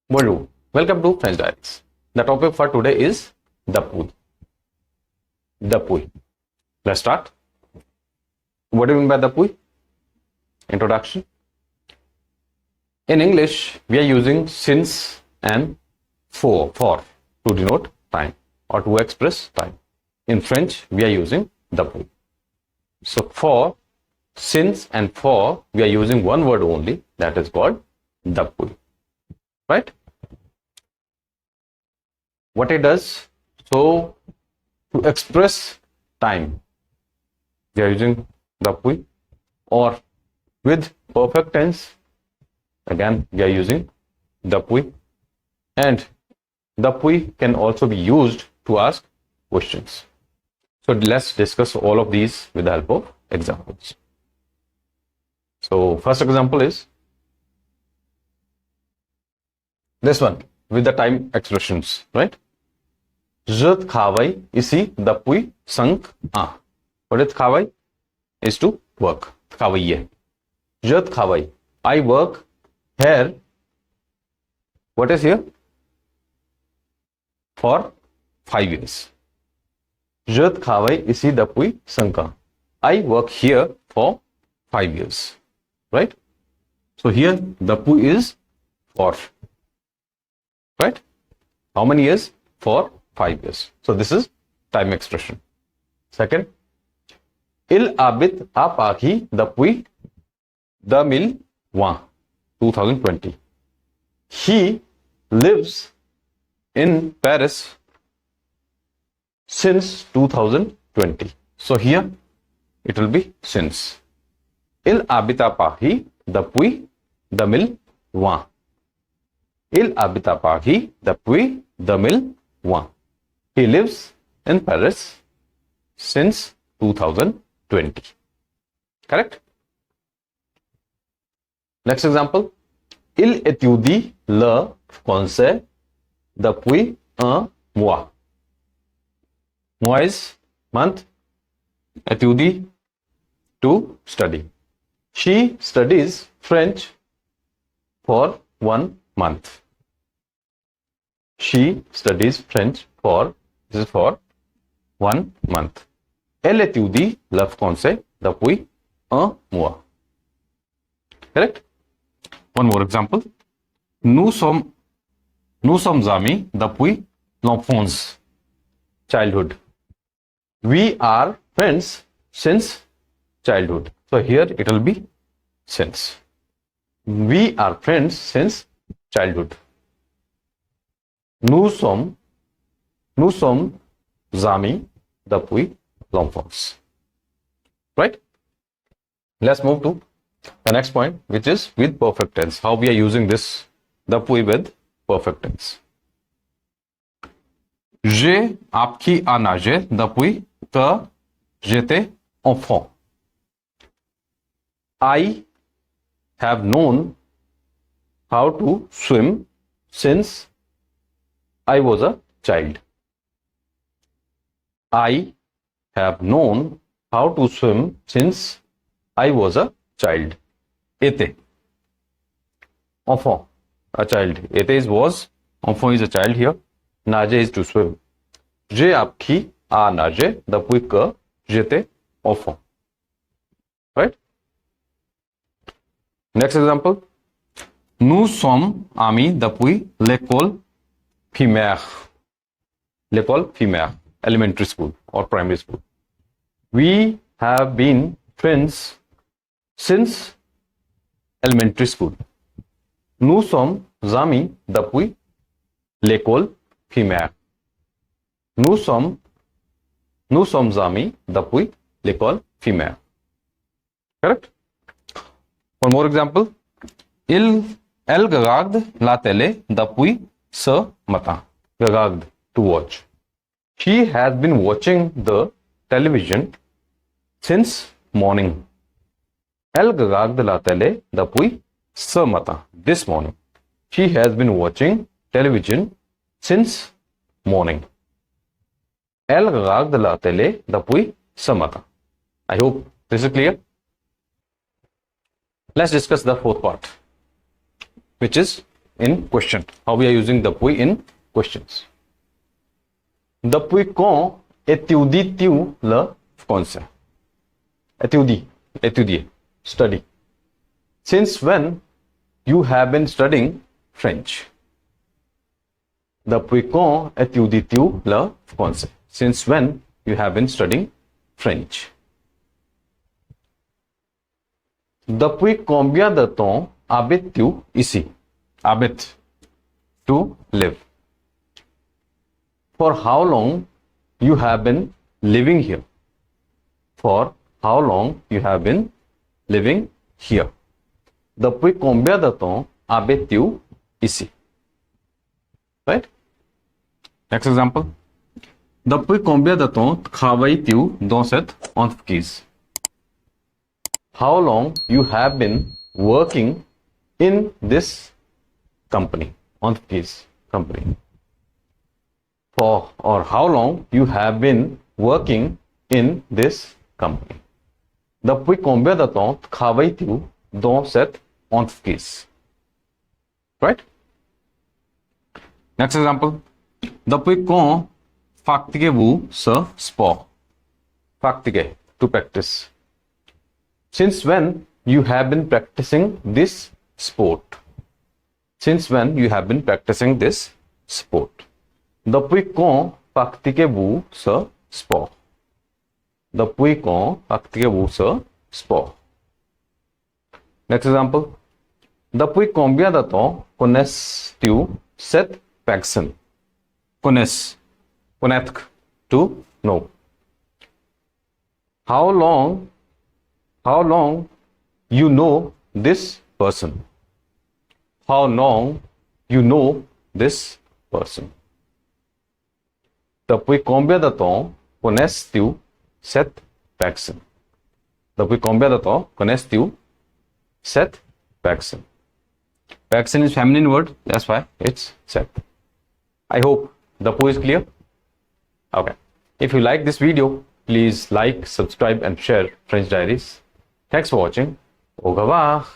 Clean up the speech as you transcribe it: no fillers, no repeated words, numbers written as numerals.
Bonjour, welcome to French Diaries. The topic for today is Depuis. Depuis. Let's start. What do you mean by Depuis? Introduction. In English, we are using since and for to denote time or to express time. In French, we are using Depuis. So for, since and for, we are using one word only, that is called Depuis. Right? What it does, so to express time, we are using Depuis, or with perfect tense, again we are using Depuis, and Depuis can also be used to ask questions. So let's discuss all of these with the help of examples. So first example is this one with the time expressions, right? Je travaille ici depuis 5 ans. What is travail? Is to work. Travailler. Je travaille. I work here. What is here? For 5 years. Je travaille ici depuis 5 ans. I work here for 5 years. Right? So here depuis is for. Right? How many years? For 5 years. So this is time expression. Second, il habite à Paris depuis 2020. He lives in Paris since 2020. So here it will be since. Il habite à Paris depuis 2020. Il habite à Paris depuis 2020. He lives in Paris since 2020. Correct? Next example. Il étudie le français depuis un mois. Mois is month. Étudie, to study. She studies French for 1 month. She studies French for 1 month. Elle étudie le français depuis un mois. Correct? One more example. Nous sommes amis depuis l'enfance. Childhood. We are friends since childhood. So here it will be since. We are friends since childhood. Nous sommes amis depuis l'enfance. Right? Let's move to the next point, which is with perfect tense. How we are using this depuis with perfect tense. J'ai appris à nager depuis que j'étais enfant. I have known how to swim since I was a child. I have known how to swim since I was a child. Était. Enfant. A child. Était is was. Enfant is a child here. Nager is to swim. J'ai appris à nager depuis que j'étais enfant. Right? Next example. Nous sommes amis depuis l'école primaire. L'école primaire. Elementary school or primary school. We have been friends since elementary school. Nous sommes amis depuis l'école primaire. Nous sommes amis depuis l'école primaire. Correct? One more example. Elle regarde la télé depuis ce matin. Regarde, to watch. She has been watching the television since morning. Elle regarde la télé depuis ce matin. This morning. She has been watching television since morning. Elle regarde la télé depuis ce matin. I hope this is clear. Let's discuss the fourth part, which is in question. How we are using depuis in questions. Depuis quand étudies-tu le français? Étudier, study. Since when you have been studying French? Depuis quand étudies-tu le français? Since when you have been studying French? Depuis combien de temps habites-tu ici? Habite, to live. For how long you have been living here? For how long you have been living here? Depuis combien de temps habites-tu ici? Right? Next example. Depuis combien de temps travailles-tu dans cette entreprise? How long you have been working in this company, entreprise, company. For or how long you have been working in this company. Depuis combien de temps travailles-tu dans cette entreprise? Right? Next example. Depuis quand pratiquez-vous ce sport? Pratiquer, to practice. Since when you have been practicing this sport? Since when you have been practicing this sport? Depuis quand pratiquez-vous ce sport? Depuis quand pratiquez-vous ce sport? Next example. Depuis combien de temps connais-tu cette personne? Connais, connaître, to know. How long you know this person? How long you know this person? Depuis combien de temps connais-tu cette personne? Depuis combien de temps connais-tu cette personne? Person is feminine word, that's why it's set. I hope depuis is clear. Okay. If you like this video, please like, subscribe and share French Diaries. Thanks for watching. Au revoir.